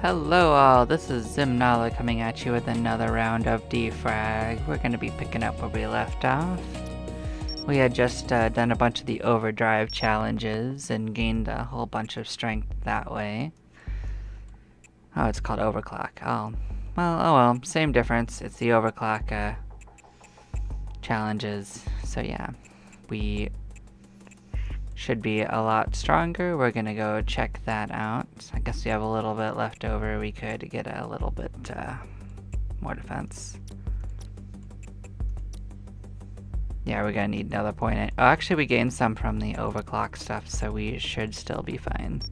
Hello all, this is Zimnala coming at you with another round of Defrag. We're going to be picking up where we left off. We had just done a bunch of the overdrive challenges and gained a whole bunch of strength that way. Oh, it's called Overclock. Oh well, same difference. It's the Overclock challenges. So yeah, we should be a lot stronger. We're gonna go check that out. I guess we have a little bit left over. We could get a little bit more defense. Yeah, we're gonna need another point. Oh, actually, we gained some from the overclock stuff, so we should still be fine.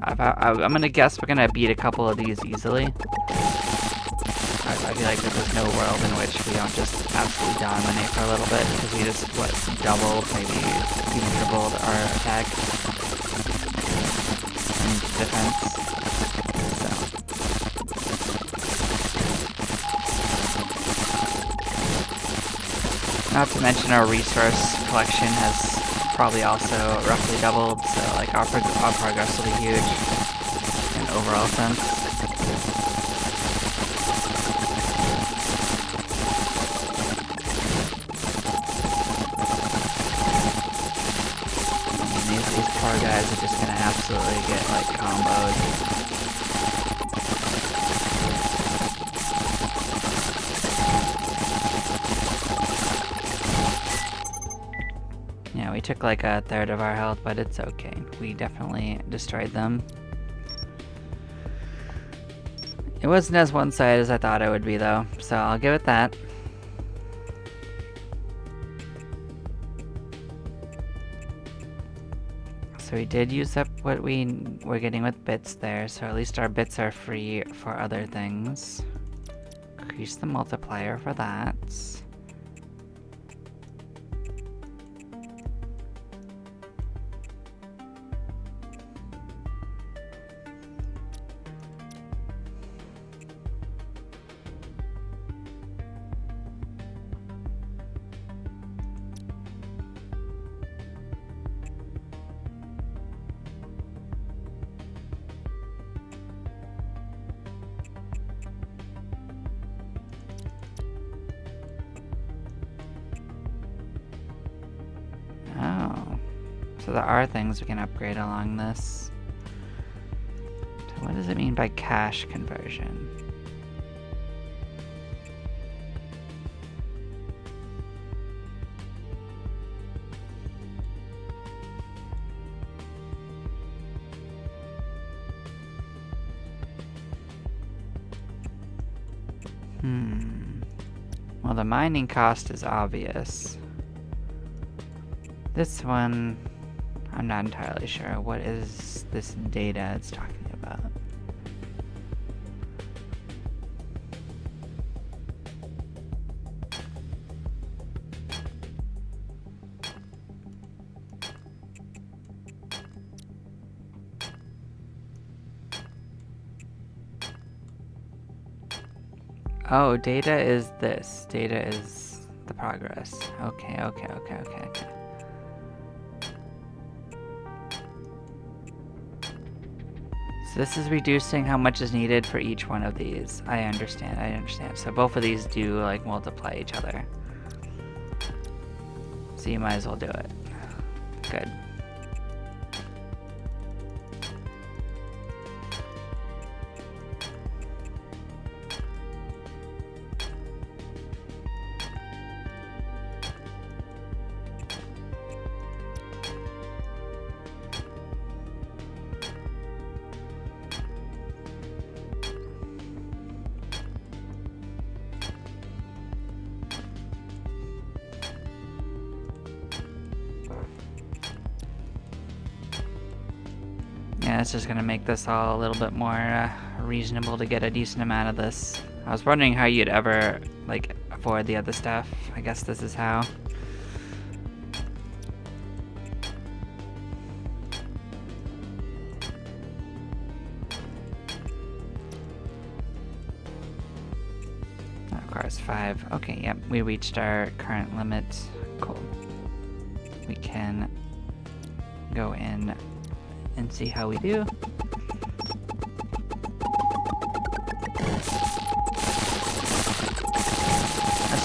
I'm gonna guess we're gonna beat a couple of these easily. I feel like there's no world in which we don't just absolutely dominate for a little bit, because we just, doubled, maybe even tripled our attack and defense. So. Not to mention our resource collection has probably also roughly doubled, so like our progress will be huge in overall sense. These poor guys are just gonna absolutely get like comboed. Yeah, we took like a third of our health, but it's okay. We definitely destroyed them. It wasn't as one-sided as I thought it would be though, so I'll give it that. So we did use up what we were getting with bits there, so at least our bits are free for other things. Increase the multiplier for that. Oh, so there are things we can upgrade along this. So what does it mean by cash conversion? Well, the mining cost is obvious. This one, I'm not entirely sure. What is this data it's talking about? Oh, data is this. Data is the progress. Okay. So this is reducing how much is needed for each one of these. I understand. So both of these do like multiply each other. So you might as well do it. Good. Yeah, it's just gonna make this all a little bit more reasonable to get a decent amount of this. I was wondering how you'd ever, like, afford the other stuff. I guess this is how. Of course, 5. Okay, yep, we reached our current limit. Cool. We can go in and see how we do.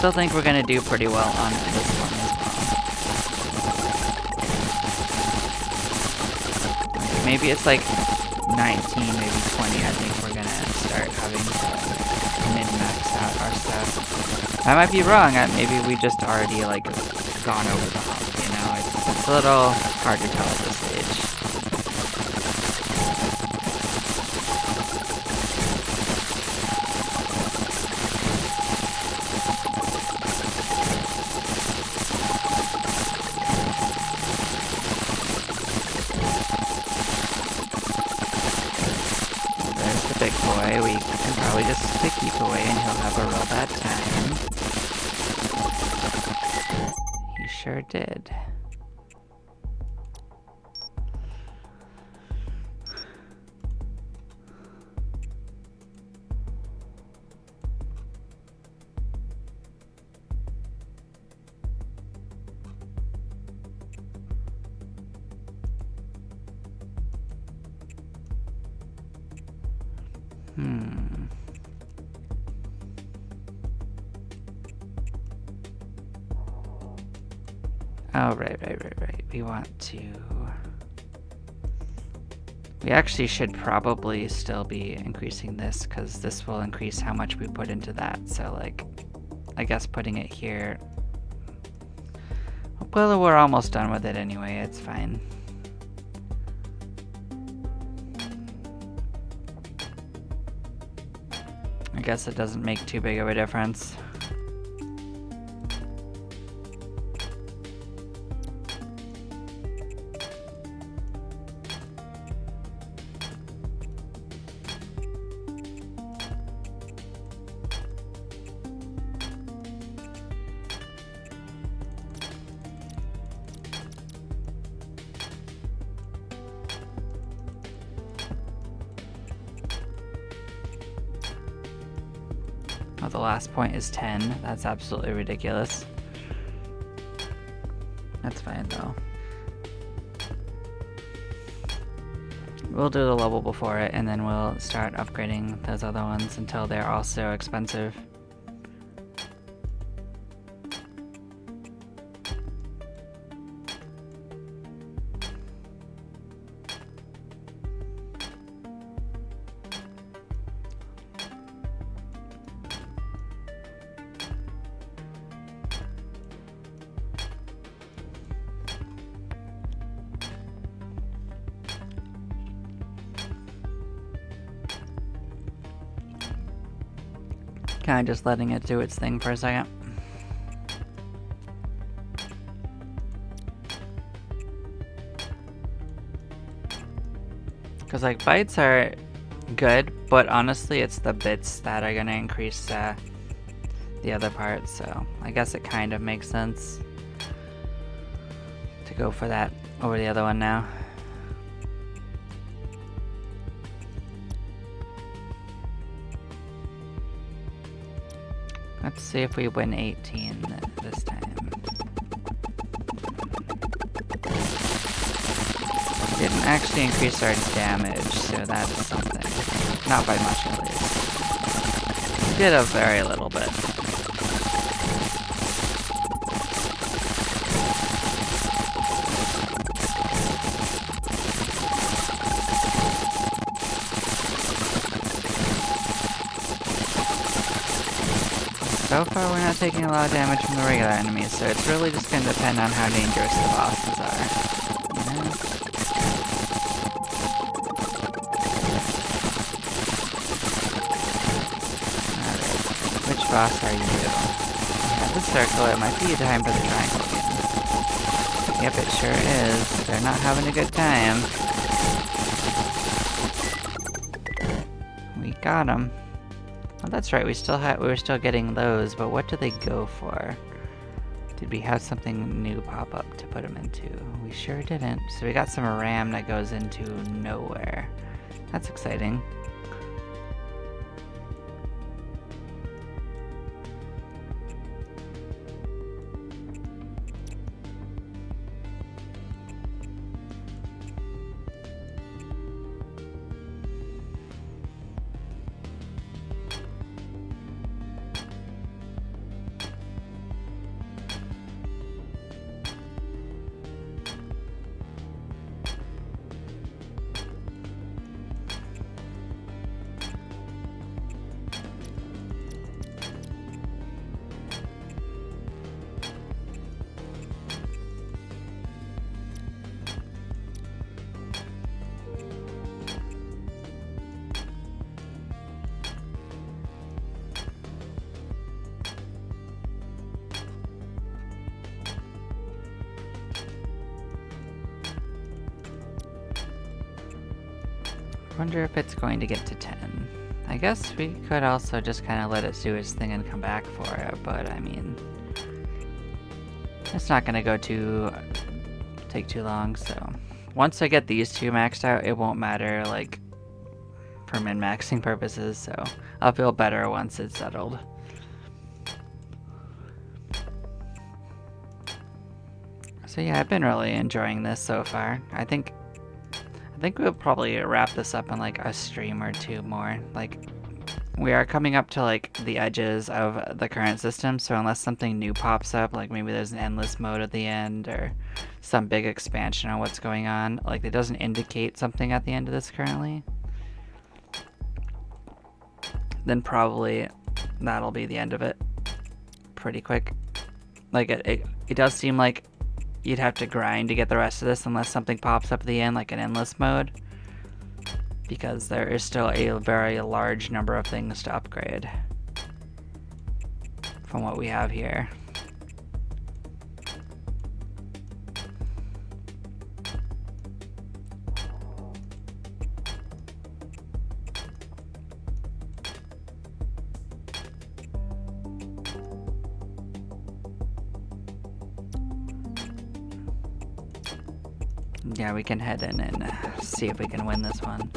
still think we're gonna do pretty well on this one as well. Maybe it's like 19, maybe 20. I think we're gonna start having to min-max out our stuff. I might be wrong. Maybe we just already like gone over the hump. You know, it's a little hard to tell at this stage. Big boy, we can probably just keep away and he'll have a real bad time. He sure did. Oh, right. We want to... We actually should probably still be increasing this, because this will increase how much we put into that. So, like, I guess putting it here... Well, we're almost done with it anyway, it's fine. I guess it doesn't make too big of a difference. Oh, the last point is 10. That's absolutely ridiculous. That's fine, though. We'll do the level before it, and then we'll start upgrading those other ones until they're also expensive. Kind of just letting it do its thing for a second. Because like bytes are good, but honestly it's the bits that are gonna increase the other part, so I guess it kind of makes sense to go for that over the other one now. Let's see if we win 18 this time. Didn't actually increase our damage, so that's something. Not by much, at least. We did a very little bit. So far, we're not taking a lot of damage from the regular enemies, so it's really just going to depend on how dangerous the bosses are. Alright, which boss are you? Yeah, the circle, it might be time for the triangle again. Yep, it sure is. They're not having a good time. We got them. Oh, that's right. We were still getting those, but what do they go for? Did we have something new pop up to put them into? We sure didn't. So we got some RAM that goes into nowhere. That's exciting. Wonder if it's going to get to 10. I guess we could also just kind of let it do its thing and come back for it, but I mean, it's not gonna take too long, so. Once I get these two maxed out, it won't matter, like, for min-maxing purposes, so I'll feel better once it's settled. So yeah, I've been really enjoying this so far. I think we'll probably wrap this up in like a stream or two more. Like, we are coming up to like the edges of the current system, so unless something new pops up, like maybe there's an endless mode at the end or some big expansion on what's going on, like it doesn't indicate something at the end of this currently, then probably that'll be the end of it pretty quick. Like it does seem like you'd have to grind to get the rest of this unless something pops up at the end, like an endless mode, because there is still a very large number of things to upgrade from what we have here. Yeah, we can head in and see if we can win this one.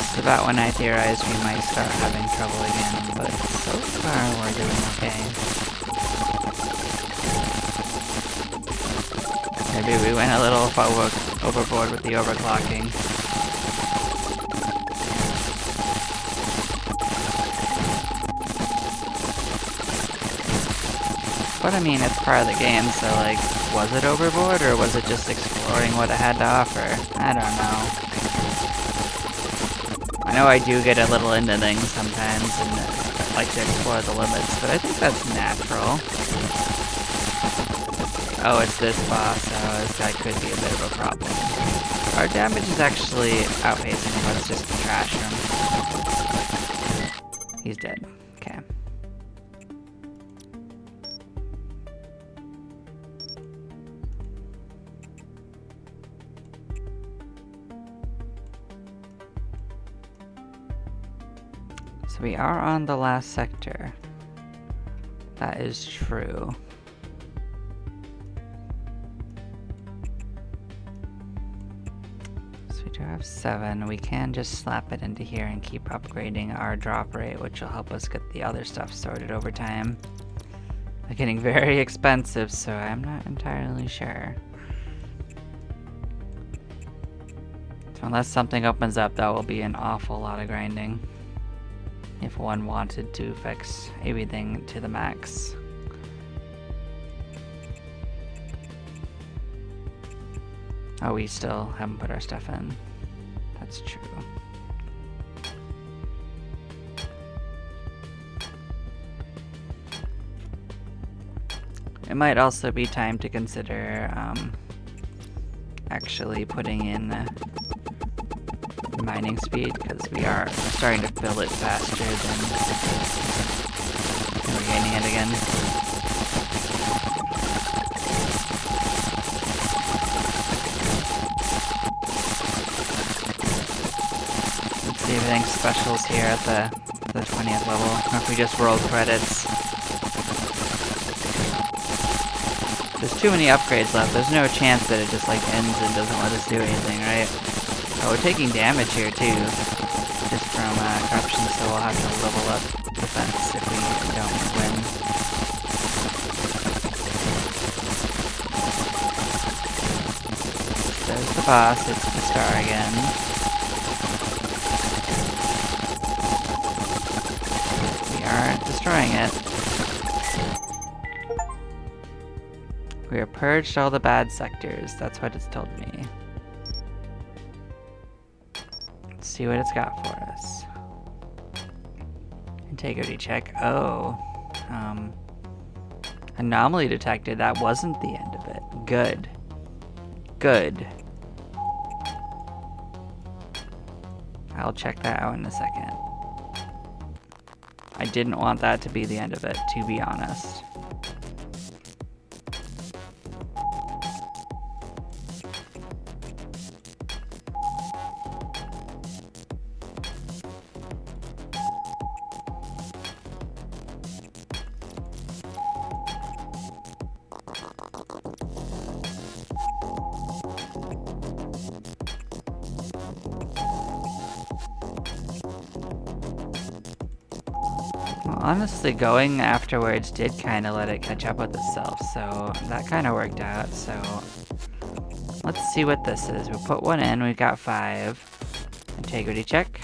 It's about when I theorized we might start having trouble again, but so far we're doing okay. Maybe we went a little overboard with the overclocking. But I mean, it's part of the game, so like, was it overboard or was it just exploring what it had to offer? I don't know. I know I do get a little into things sometimes and like to explore the limits, but I think that's natural. Oh, it's this boss, so that could be a bit of a problem. Our damage is actually outpacing him. Let's just trash him. He's dead. Okay. So we are on the last sector. That is true. So we do have 7. We can just slap it into here and keep upgrading our drop rate, which will help us get the other stuff sorted over time. They're getting very expensive, so I'm not entirely sure. So unless something opens up, that will be an awful lot of grinding. If one wanted to fix everything to the max. Oh, we still haven't put our stuff in. That's true. It might also be time to consider actually putting in mining speed, because we are starting to fill it faster than we're gaining it again. Let's see if anything specials here at the 20th level, or if we just roll credits. There's too many upgrades left. There's no chance that it just like ends and doesn't let us do anything, right? Oh, we're taking damage here too, just from corruption, so we'll have to level up defense if we don't win. There's the boss, it's the star again. We are destroying it. We have purged all the bad sectors, that's what it's told me. See what it's got for us. Integrity check. Oh. Anomaly detected. That wasn't the end of it. Good. Good. I'll check that out in a second. I didn't want that to be the end of it, to be honest. Honestly, going afterwards did kind of let it catch up with itself, so that kind of worked out. So let's see what this is. We'll put one in, we've got 5. Integrity check.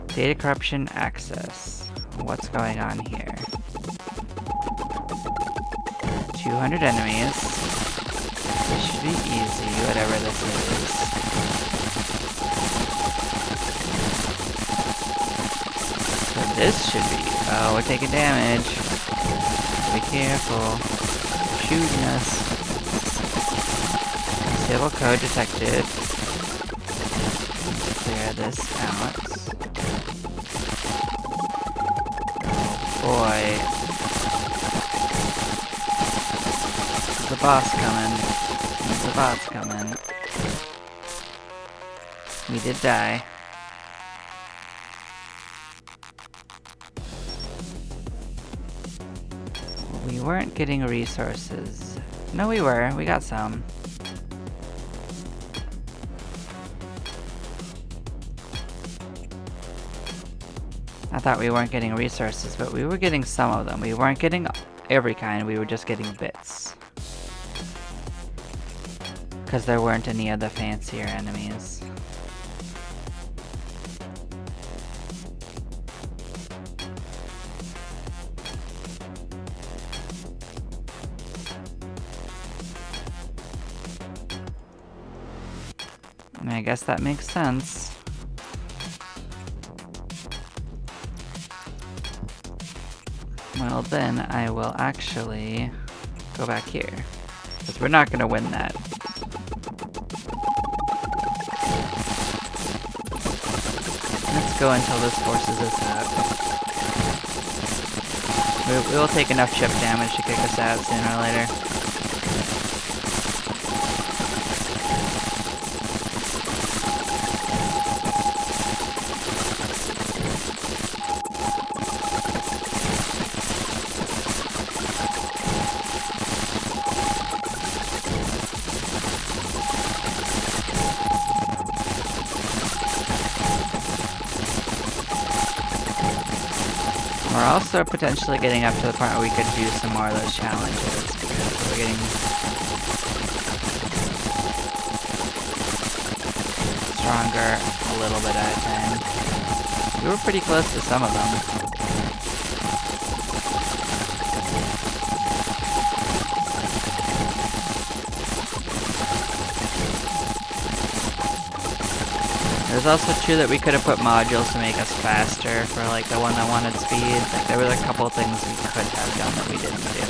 Data corruption access. What's going on here? 200 enemies. This should be easy, whatever this is. So this should be... Oh, we're taking damage. Be careful. They're shooting us. Disable code detected. Let's clear this out. Oh boy. There's the boss coming. There's the boss coming. We did die. We weren't getting resources. No, we were. We got some. I thought we weren't getting resources, but we were getting some of them. We weren't getting every kind, we were just getting bits. Because there weren't any of the fancier enemies. I mean, I guess that makes sense. Well, then I will actually go back here. Because we're not going to win that. Let's go until this forces us out. We will take enough chip damage to kick us out sooner or later. We're also potentially getting up to the point where we could do some more of those challenges, because we're getting stronger a little bit at a time. We were pretty close to some of them. There's also true that we could have put modules to make us faster for like the one that wanted speed. Like, there were a couple of things we could have done that we didn't do.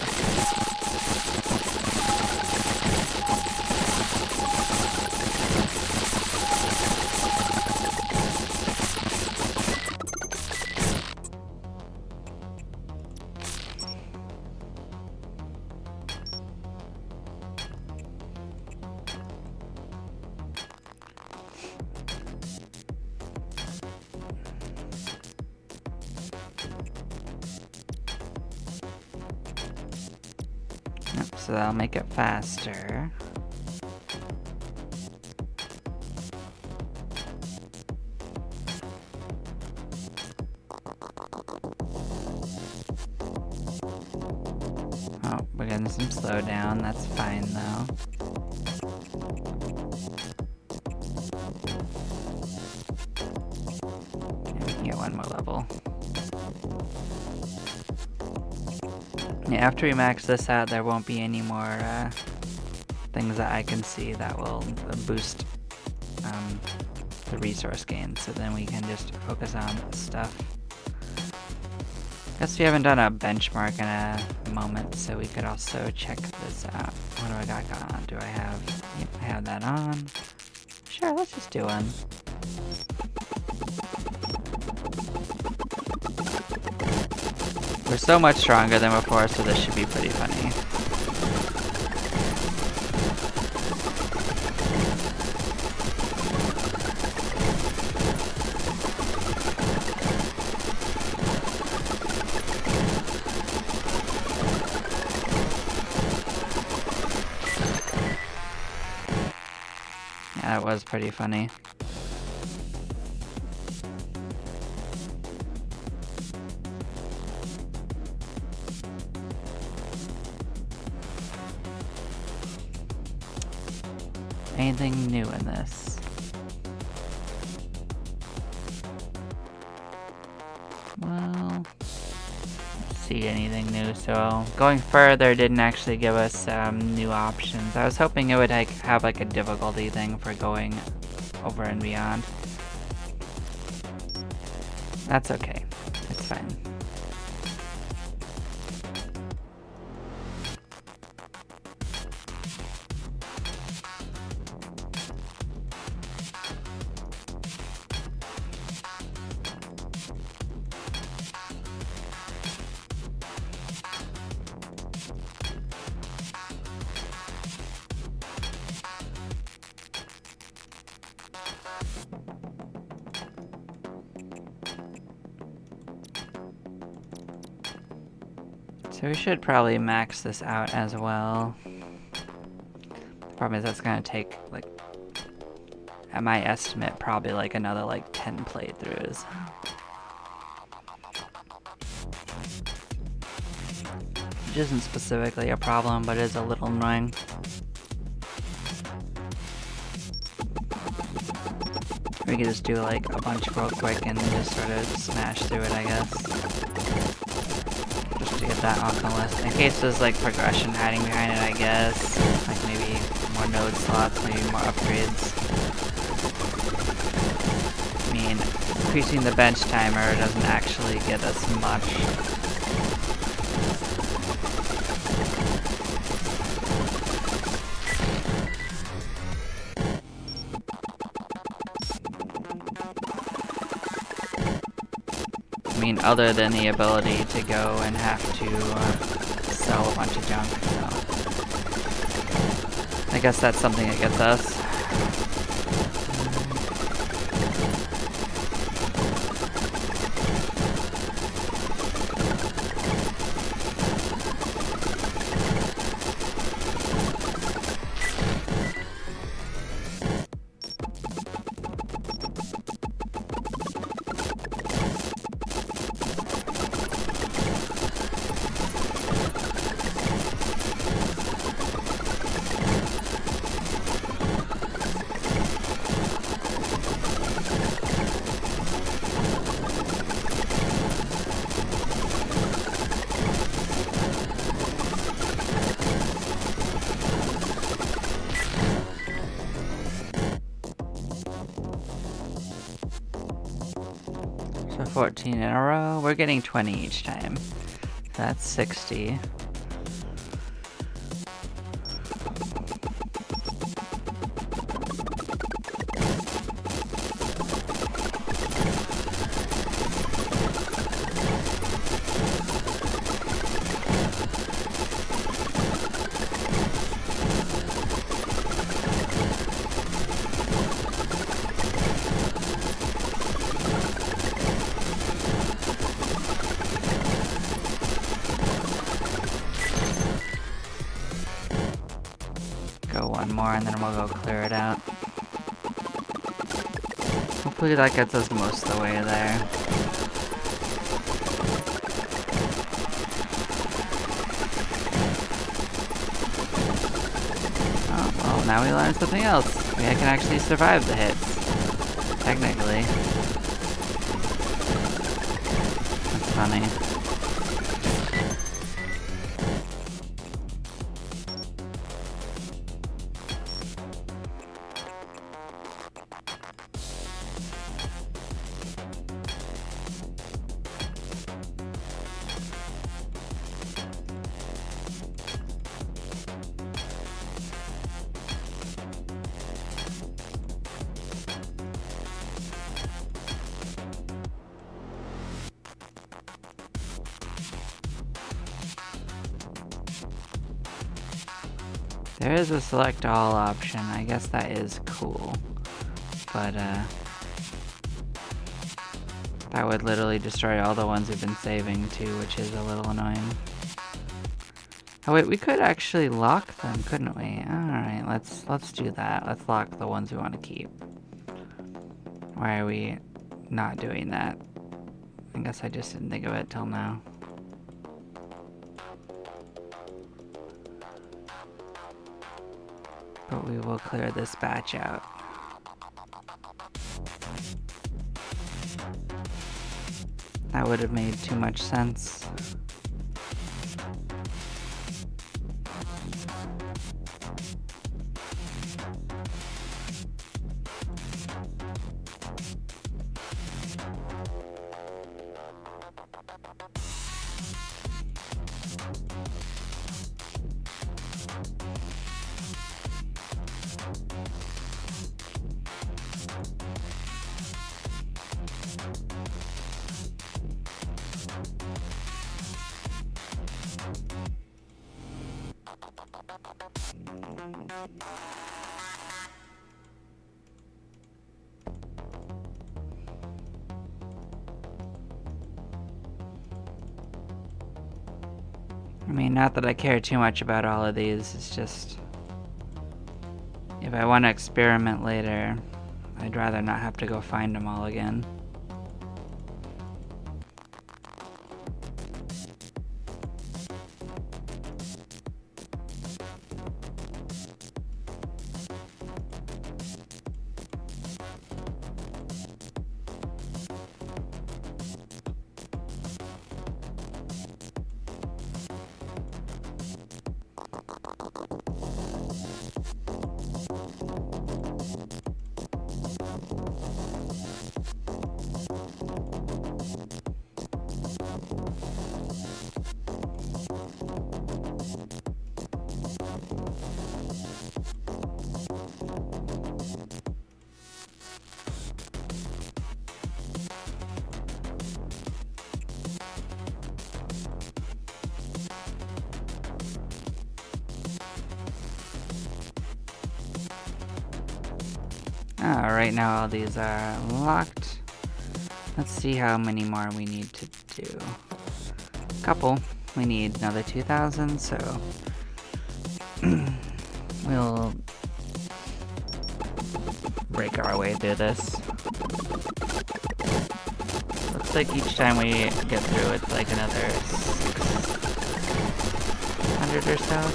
So that'll make it faster. Oh, we're getting some slowdown. That's fine though. Yeah, we can get one more level. Yeah, after we max this out, there won't be any more things that I can see that will boost the resource gain, so then we can just focus on stuff. Guess we haven't done a benchmark in a moment, so we could also check this out. What do I got going on? Do I have... Yep, I have that on. Sure, let's just do one. We're so much stronger than before, so this should be pretty funny. Yeah, it was pretty funny. Anything new in this? Well, see anything new, so going further didn't actually give us new options. I was hoping it would like have like a difficulty thing for going over and beyond. That's okay. It's fine. So we should probably max this out as well. The problem is that's gonna take, like, at my estimate, probably like another like 10 playthroughs. Which isn't specifically a problem, but is a little annoying. We could just do like a bunch real quick and just sort of smash through it, I guess. Just to get that off the list. In case there's like progression hiding behind it, I guess. Like maybe more node slots, maybe more upgrades. I mean, increasing the bench timer doesn't actually get us much. I mean, other than the ability to go and have to sell a bunch of junk, so I guess that's something that gets us. So 14 in a row. We're getting 20 each time. That's 60. Go one more and then we'll go clear it out. Hopefully that gets us most of the way there. Oh, well, now we learned something else. Maybe I can actually survive the hits. Technically. That's funny. There is a select all option. I guess that is cool. But, that would literally destroy all the ones we've been saving too, which is a little annoying. Oh wait, we could actually lock them, couldn't we? Alright, let's do that. Let's lock the ones we want to keep. Why are we not doing that? I guess I just didn't think of it till now. But we will clear this batch out. That would have made too much sense. I mean, not that I care too much about all of these, it's just... if I want to experiment later, I'd rather not have to go find them all again. Right now all these are locked. Let's see how many more we need to do. Couple. We need another 2,000, so we'll break our way through this. Looks like each time we get through it's like another 600 or so.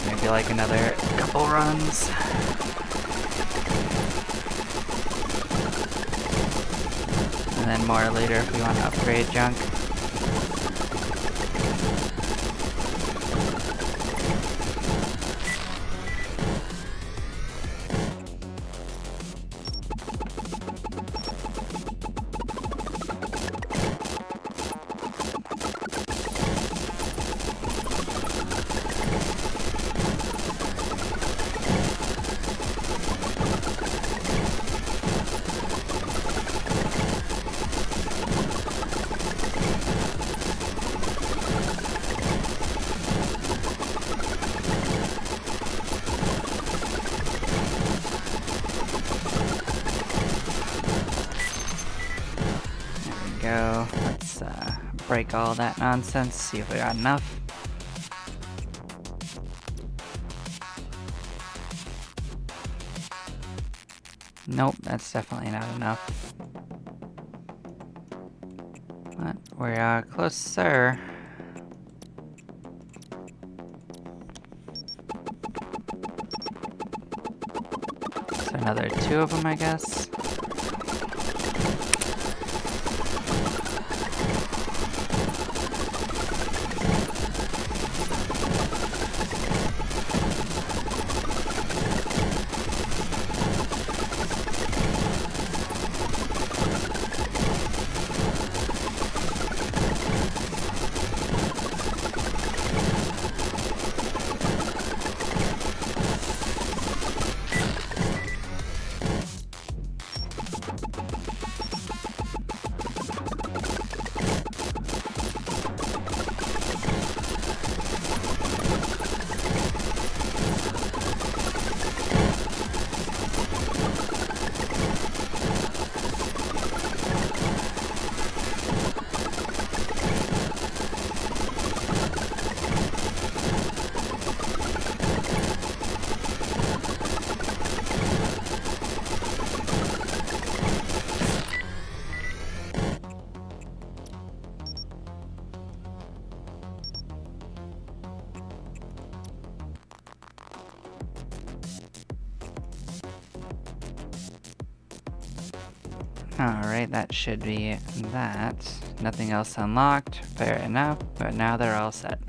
Maybe like another couple runs. And then more later if we want to upgrade junk. Go. Let's break all that nonsense, see if we got enough. Nope, that's definitely not enough. But we're closer. So another 2 of them, I guess. Alright, that should be that. Nothing else unlocked. Fair enough, but now they're all set.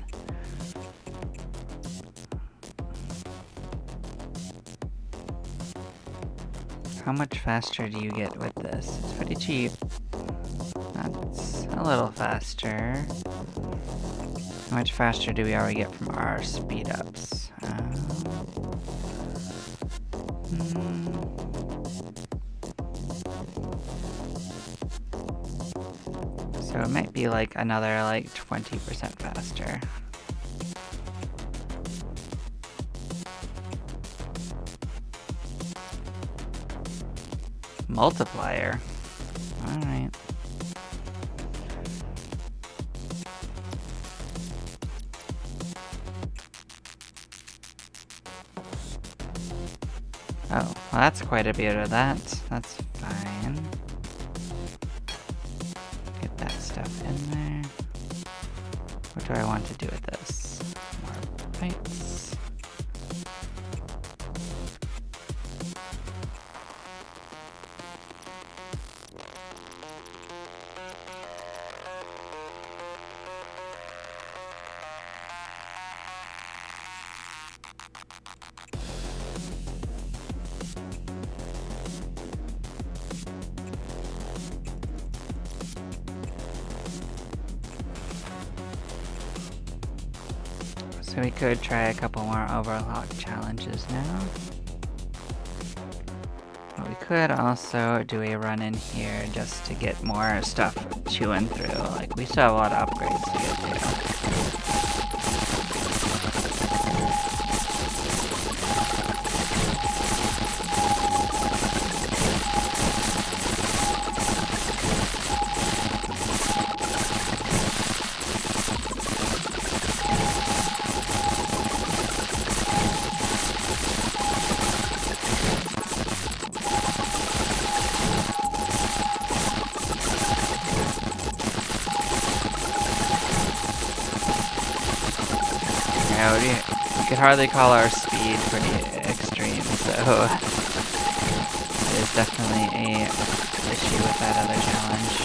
How much faster do you get with this? It's pretty cheap. That's a little faster. How much faster do we already get from our speed ups? So it might be like another like 20% faster. Multiplier. Alright. Oh, well that's quite a bit of that. That's fine. Get that stuff in there. What do I want to do with this? More pipes. So we could try a couple more Overclock challenges now. But we could also do a run in here just to get more stuff chewing through. Like, we still have a lot of upgrades to get to. You could hardly call our speed pretty extreme, so there's definitely a issue with that other challenge.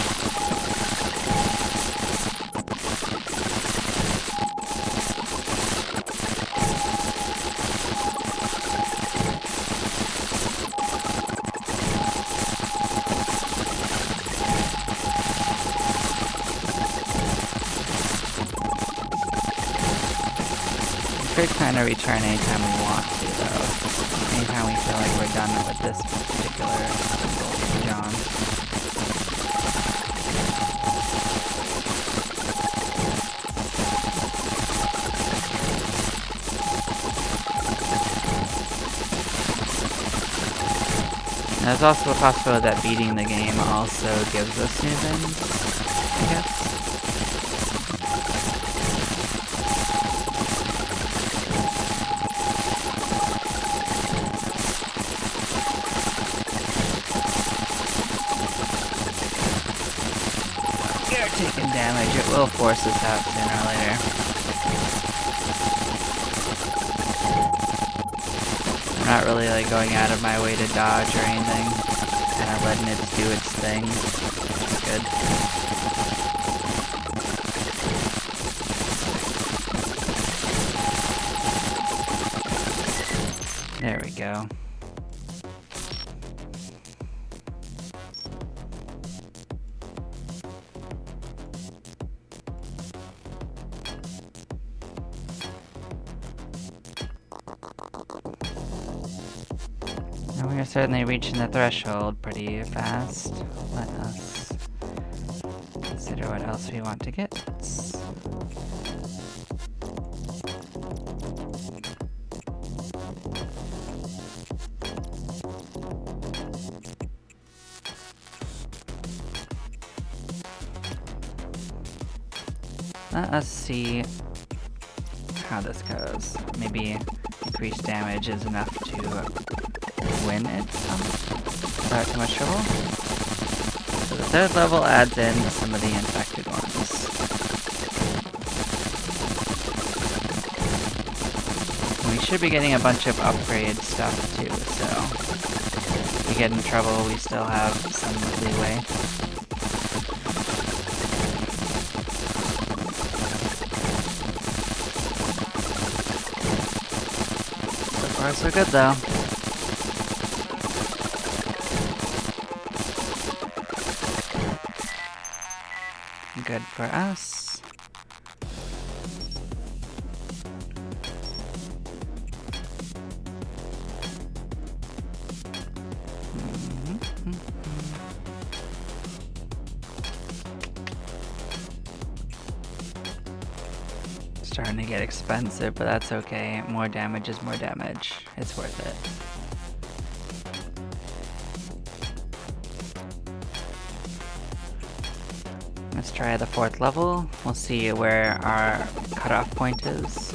We could kind of return anytime we want to, though. Anytime we feel like we're done with this particular John. And there's also a possibility that beating the game also gives us new things, I guess. Taking damage, it will force us out sooner or later. I'm not really like going out of my way to dodge or anything. Kind of letting it do its thing. Good. There we go. We're certainly reaching the threshold pretty fast. Let us consider what else we want to get. Let us see how this goes. Maybe increased damage is enough to win it without too much trouble. So the third level adds in some of the infected ones. We should be getting a bunch of upgrade stuff too, so we get in trouble, we still have some leeway. So far, so good, though. Good for us. Starting to get expensive, but that's okay. More damage is more damage. It's worth it. Let's try the 4th level. We'll see where our cutoff point is.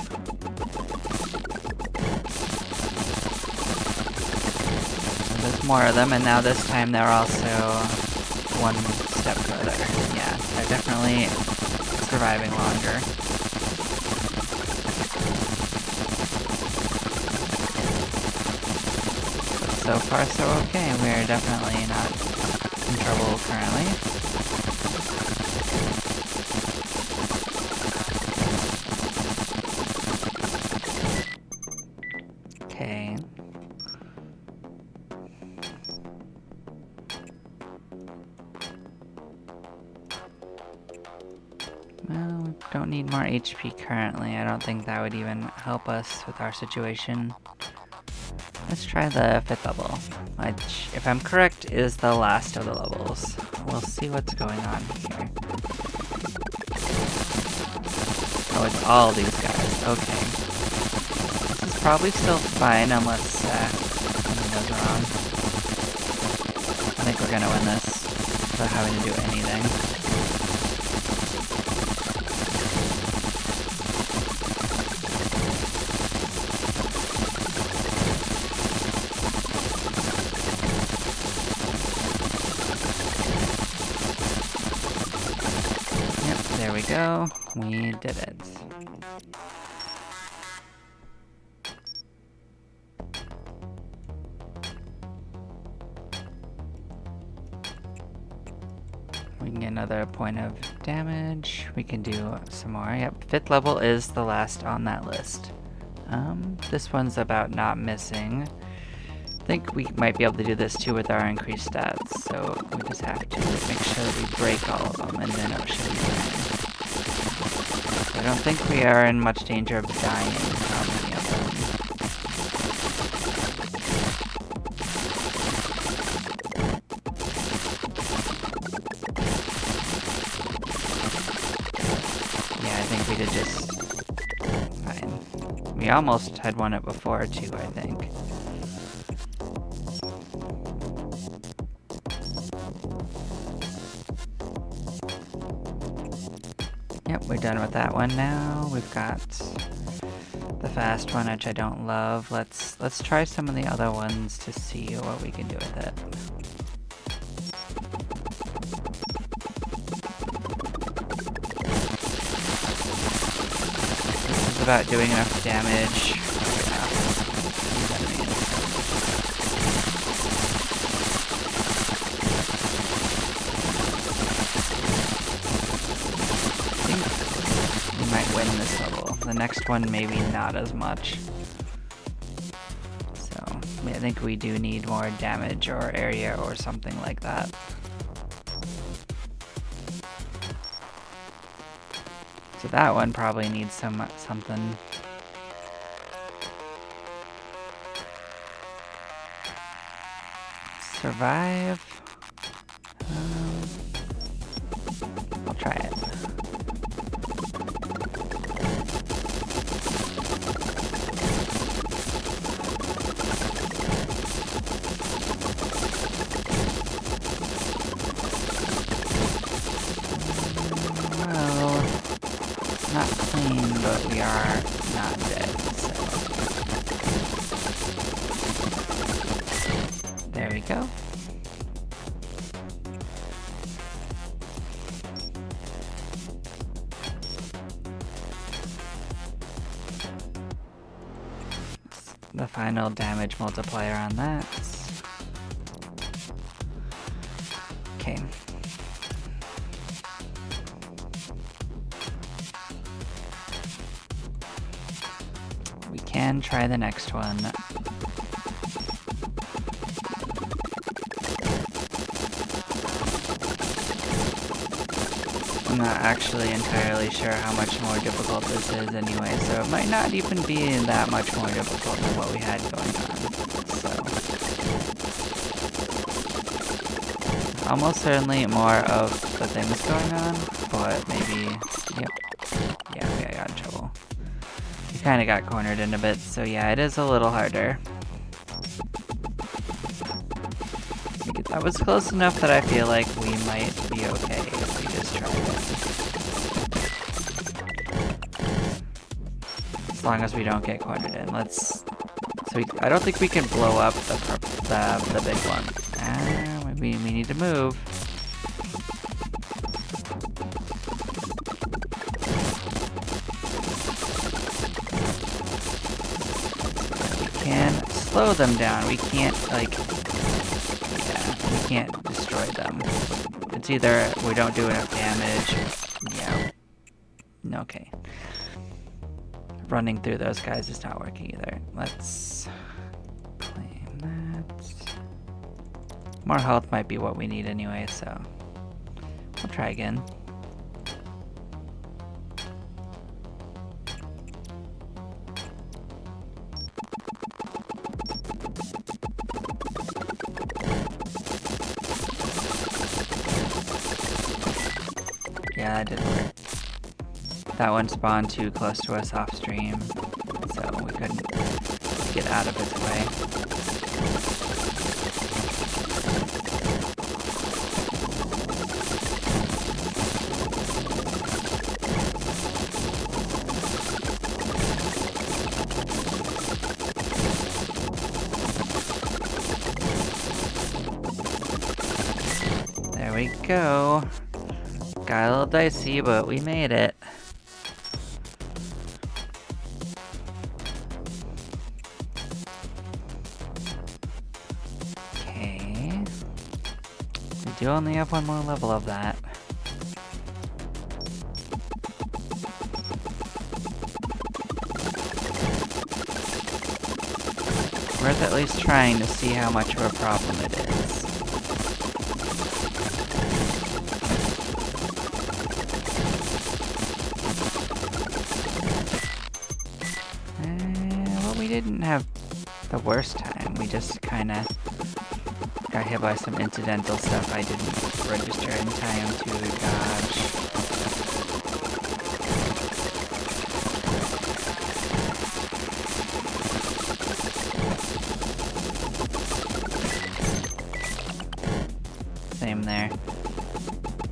There's more of them, and now this time they're also one step further. Yeah, they're definitely surviving longer. But so far, so okay. We're definitely not in trouble currently. Okay. Well, we don't need more HP currently. I don't think that would even help us with our situation. Let's try the 5th level, which, if I'm correct, is the last of the levels. We'll see what's going on here. Oh, it's all these guys. Okay. This is probably still fine unless something goes wrong. I think we're gonna win this without having to do anything. Yep, there we go. We did it. We can get another point of damage. We can do some more. Yep, 5th level is the last on that list. This one's about not missing. I think we might be able to do this too with our increased stats, so we just have to make sure that we break all of them, and then it should be fine. I don't think we are in much danger of dying from any of them. Yeah, I think we did just fine. We almost had won it before too, I think. Yep, we're done with that one now. We've got the fast one, which I don't love. Let's try some of the other ones to see what we can do with it. This is about doing enough damage. Win this level. The next one maybe not as much. So I think we do need more damage or area or something like that. So that one probably needs something. Survive. I'll try it. Not clean, but we are not dead, so. There we go. The final damage multiplier on that. We can try the next one. I'm not actually entirely sure how much more difficult this is anyway, so it might not even be that much more difficult than what we had going on. So almost certainly more of the things going on, but maybe, yep. Yeah, I got in trouble. You kind of got cornered in a bit, so yeah, it is a little harder. That was close enough that I feel like we might be okay if we just try it. As long as we don't get cornered in. I don't think we can blow up the big one. Maybe we need to move. We can slow them down. We can't, like... we can't destroy them. It's either we don't do enough damage. Yeah. Okay. Running through those guys is not working either. Let's claim that. More health might be what we need anyway, so we'll try again. Yeah, that didn't work. That one spawned too close to us off stream, so we couldn't get out of its way. There we go. Got a little dicey, but we made it. Okay. We do only have one more level of that. Worth at least trying to see how much of a problem it is. We didn't have the worst time. We just kind of got hit by some incidental stuff I didn't register in time to dodge. Same there.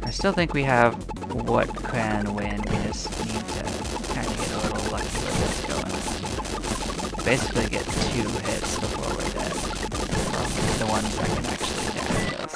I still think we have what can win. We just need to kind of get a little lucky with what's going on. Basically get 2 hits before we're dead. From the ones that can actually damage us.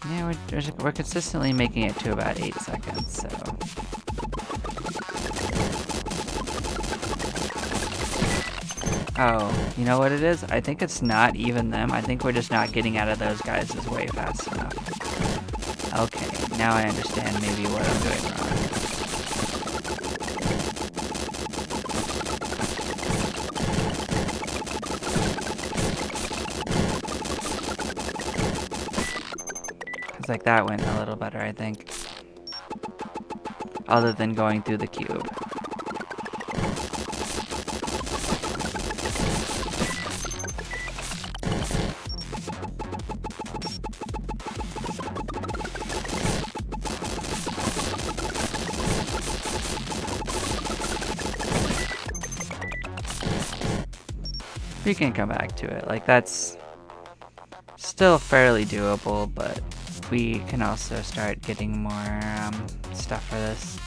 Yeah, we're consistently making it to about 8 seconds, so... Oh, you know what it is? I think it's not even them. I think we're just not getting out of those guys' way fast enough. Okay, now I understand maybe what I'm doing wrong. Like that went a little better, I think. Other than going through the cube. We can come back to it. Like, that's still fairly doable, but we can also start getting more stuff for this.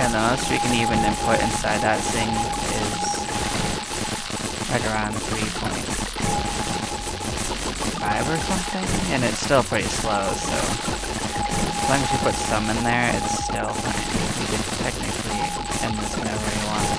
And the most we can even input inside that thing is right around 3.5 or something, and it's still pretty slow, so as long as you put some in there, it's still fine. You can technically end this whenever you want to.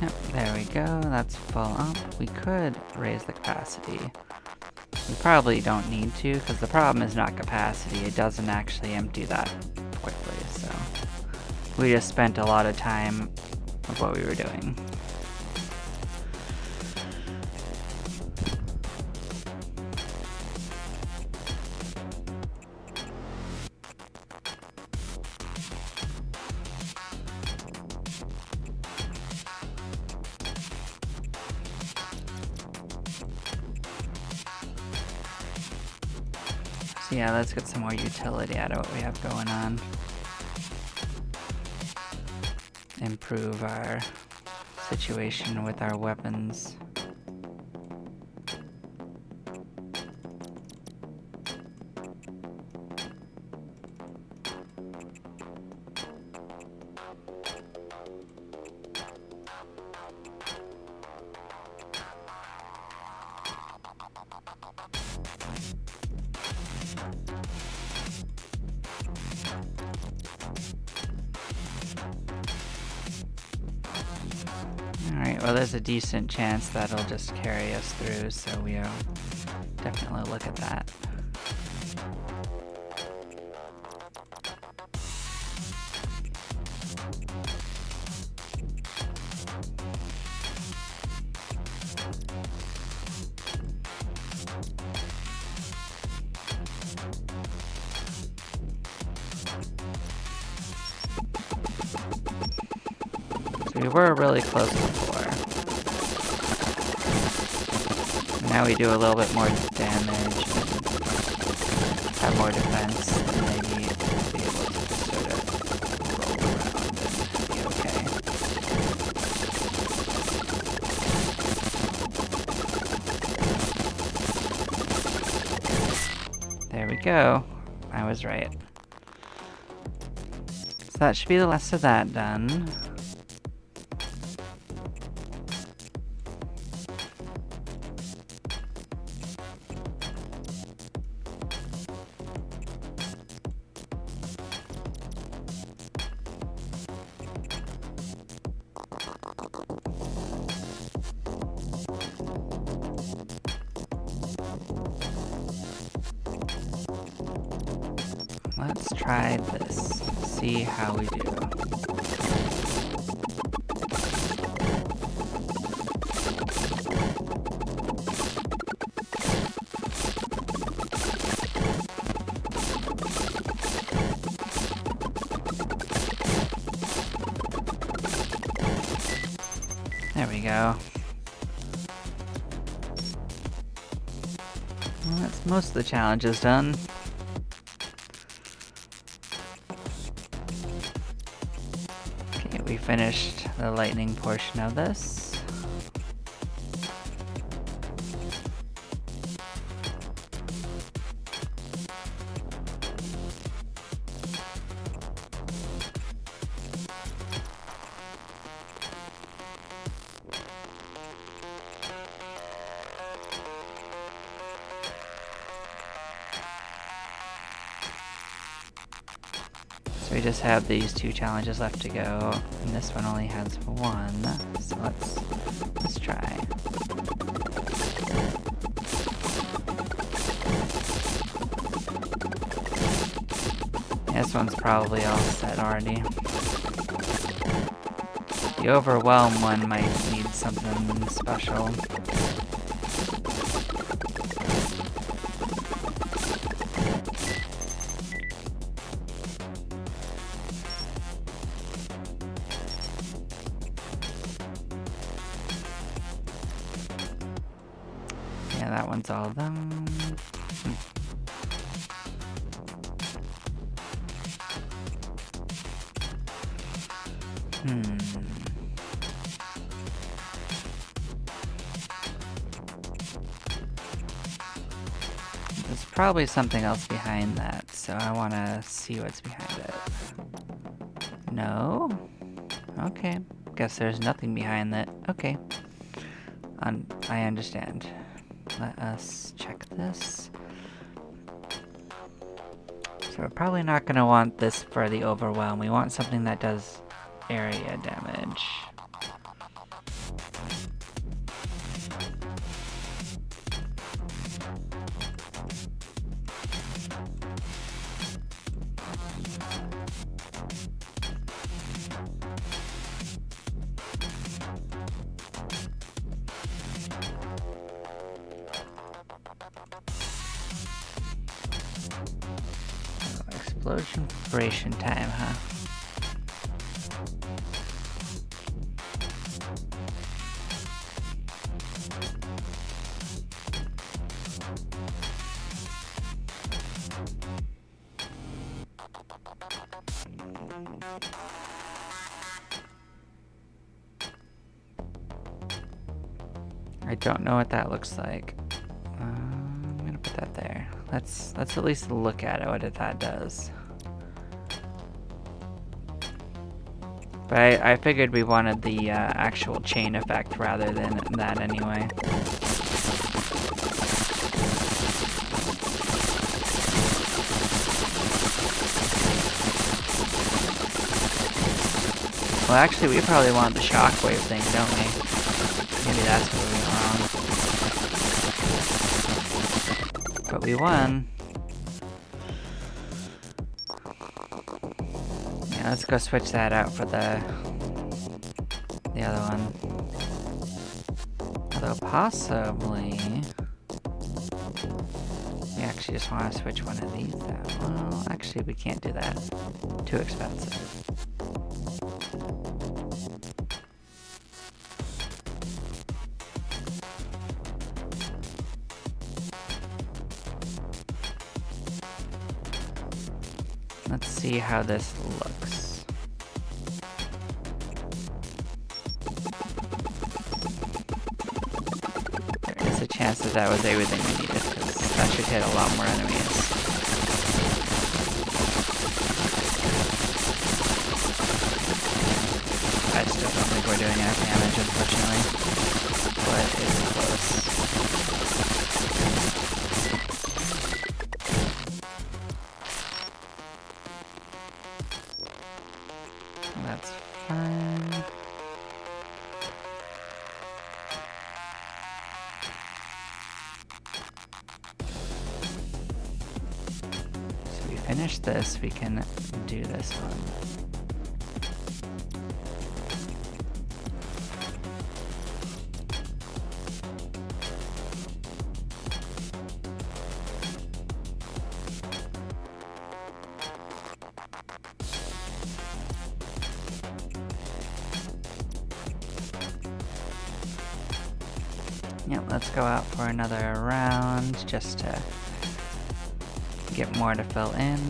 Yep, there we go, that's full up. We could raise the capacity. We probably don't need to, because the problem is not capacity, it doesn't actually empty that quickly, so we just spent a lot of time of what we were doing. So yeah, let's get some more utility out of what we have going on. Improve our situation with our weapons. Alright, well there's a decent chance that'll just carry us through, so we'll definitely look at that. We were really close before. Now we do a little bit more damage, have more defense, and maybe be able to just sort of roll around and be okay. There we go. I was right. So that should be the last of that done. Let's try this, see how we do. There we go. Well, that's most of the challenges done. We finished the lightning portion of this. So we just have these two challenges left to go, and this one only has one, so let's try. this one's probably all set already. The overwhelm one might need something special. Yeah, that one's all done. There's probably something else behind that, so I want to see what's behind it. No? Okay. Guess there's nothing behind that. Okay. I understand. Let us check this. So we're probably not going to want this for the overwhelm. We want something that does area damage. Explosion preparation time, huh? I don't know what that looks like. I'm gonna put that there. Let's at least look at it, what that does. But I figured we wanted the actual chain effect rather than that anyway. Well, actually, we probably want the shockwave thing, don't we? Maybe that's where we went wrong. But we won. Yeah, let's go switch that out for the other one. Although possibly we actually just want to switch one of these out. Well, actually we can't do that. Too expensive. Let's see how this looks. There is a chance that that was everything we needed, because that should hit a lot more enemies. I still don't think we're doing enough damage, unfortunately, but it's close. That's fine. So we finish this, we can do this one. Yep, let's go out for another round just to get more to fill in.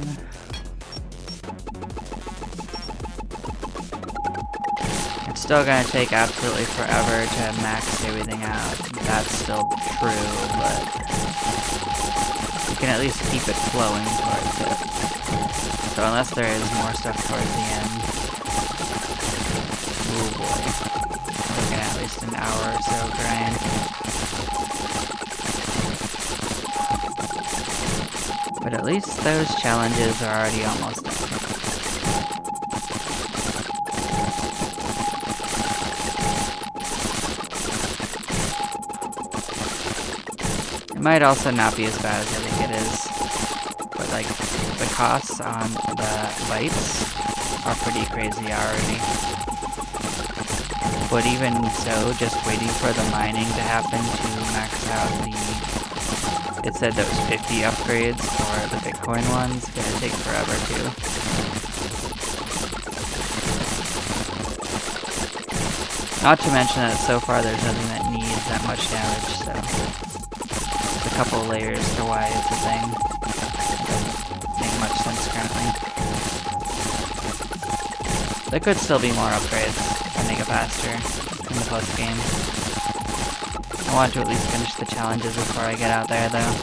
It's still gonna take absolutely forever to max everything out. That's still true, but we can at least keep it flowing towards it. So unless there is more stuff towards the end. Oh boy. We're looking at least an hour or so grind. But at least those challenges are already almost done. It might also not be as bad as I think it is, but like the costs on the bytes are pretty crazy already. But even so, just waiting for the mining to happen to max out the... It said there was 50 upgrades for the Bitcoin ones. It's gonna take forever too. Not to mention that so far there's nothing that needs that much damage, so... There's a couple layers to why it's a thing. Doesn't make much sense currently. There could still be more upgrades to make it faster in the post game. I want to at least finish the challenges before I get out there though.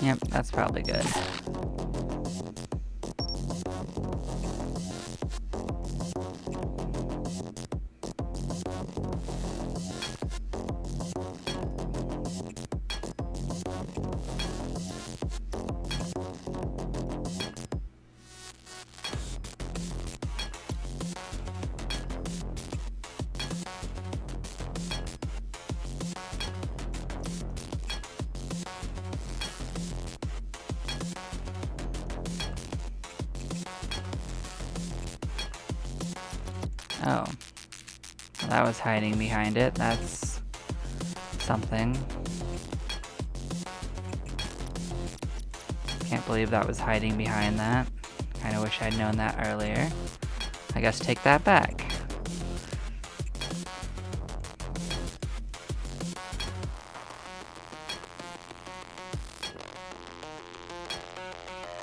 Yep, that's probably good. Oh. Well, that was hiding behind it. That's something. Can't believe that was hiding behind that. Kinda wish I'd known that earlier. I guess take that back.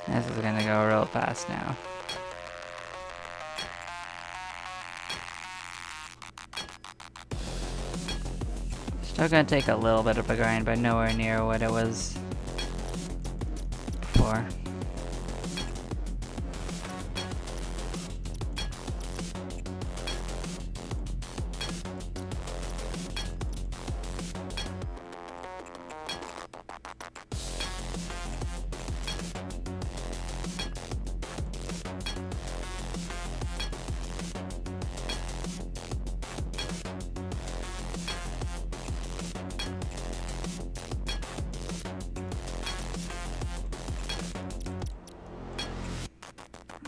This is gonna go real fast now. Still gonna take a little bit of a grind, but nowhere near what it was before.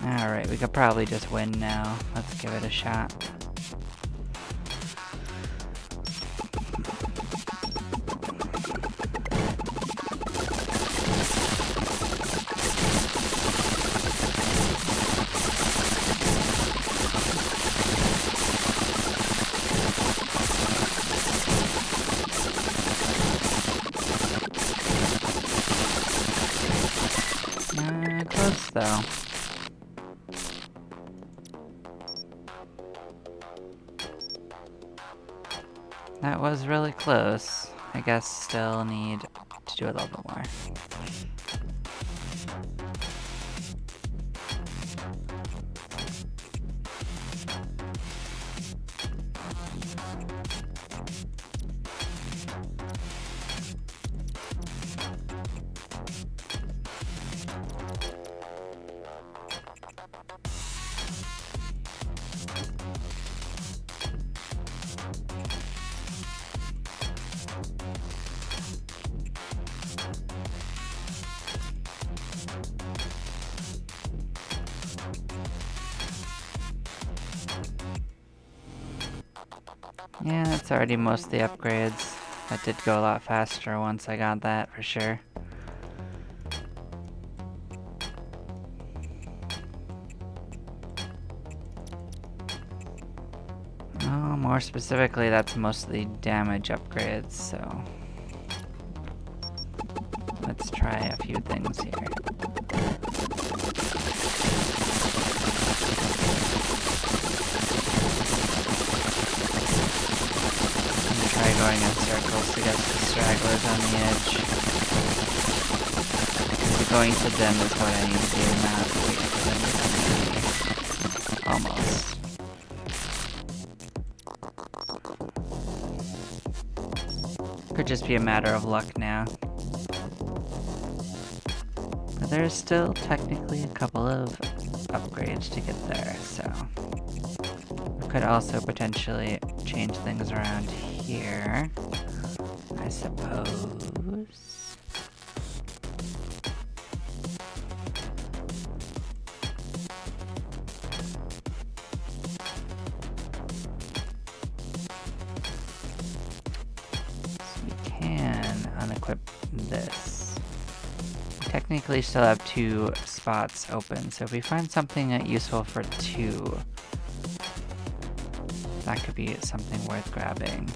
Alright, we could probably just win now. Let's give it a shot. Close though. That was really close. I guess still need to do a little bit more. Yeah, that's already most of the upgrades. That did go a lot faster once I got that, for sure. Oh, more specifically, that's mostly damage upgrades, so... Let's try a few things here. going in circles to get the stragglers on the edge. Going to them is what I need to do, not wait for them to come to me. Almost. Could just be a matter of luck now. But there's still technically a couple of upgrades to get there, so we could also potentially change things around here, I suppose. Unequip this. We technically still have 2 spots open, so if we find something useful for 2, that could be something worth grabbing.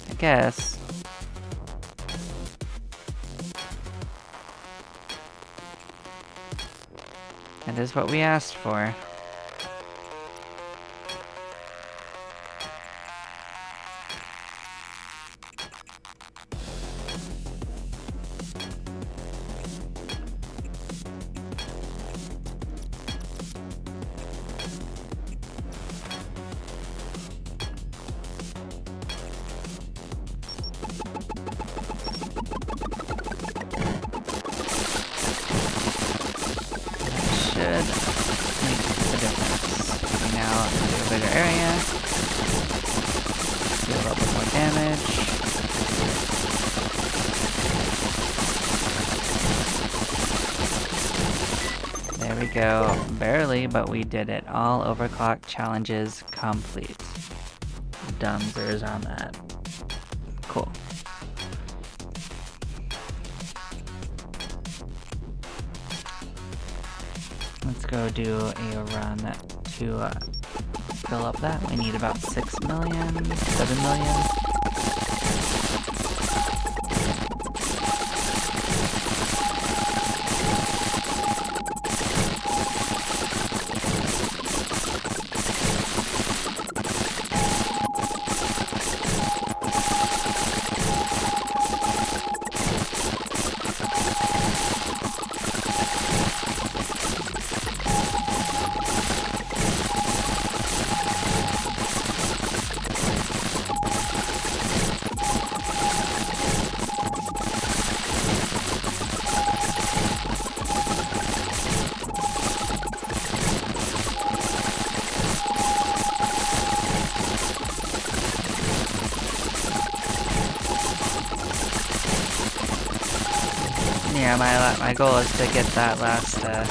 I guess. That is what we asked for. Go barely, but we did it. All overclock challenges complete. Dumbzers on that. Cool. Let's go do a run to fill up that. We need about 6 million, 7 million. Yeah, my goal is to get that last 7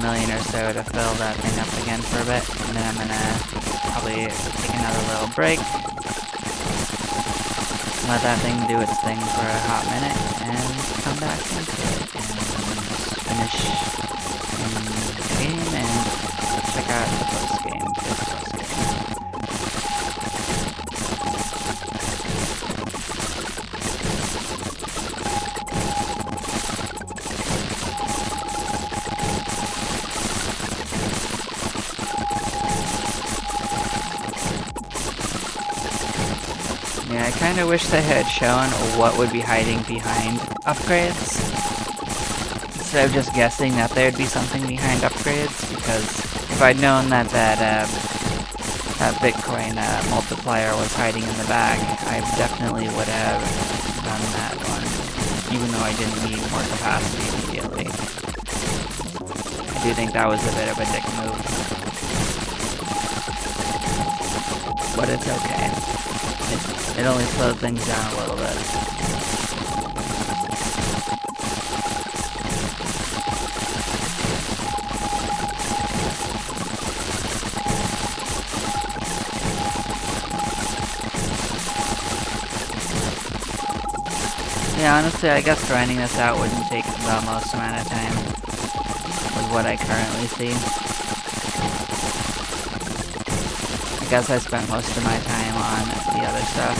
million or so to fill that thing up again for a bit, and then I'm gonna probably take another little break, let that thing do its thing for a hot minute, and come back into it and finish the game and check out the post game. Yeah, I kind of wish they had shown what would be hiding behind upgrades, instead of just guessing that there'd be something behind upgrades, because if I'd known that that Bitcoin multiplier was hiding in the bag, I definitely would have done that one, even though I didn't need more capacity immediately. I do think that was a bit of a dick move, but it's okay. It only slowed things down a little bit. Yeah, honestly, I guess grinding this out wouldn't take the most amount of time with what I currently see. I guess I spent most of my time on the other stuff.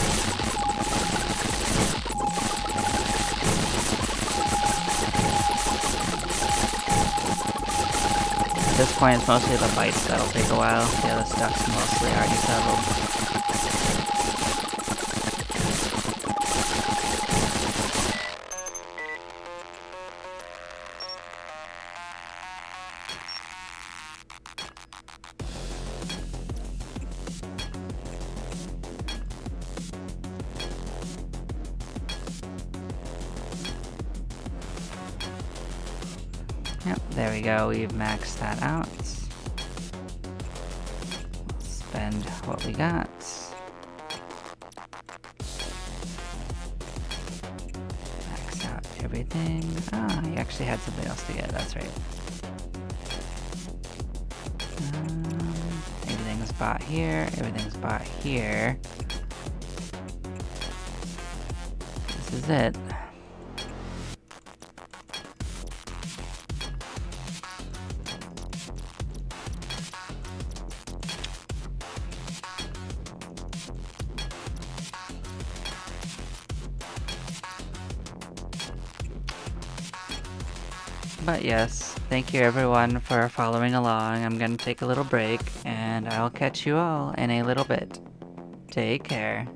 this point, it's mostly the bites that'll take a while. The other stuff's mostly already settled. Yep, there we go, we've maxed that out. Spend what we got. Max out everything. Ah, you actually had something else to get, that's right. Everything's bought here, everything's bought here. This is it. But yes, thank you everyone for following along. I'm gonna take a little break, and I'll catch you all in a little bit. Take care.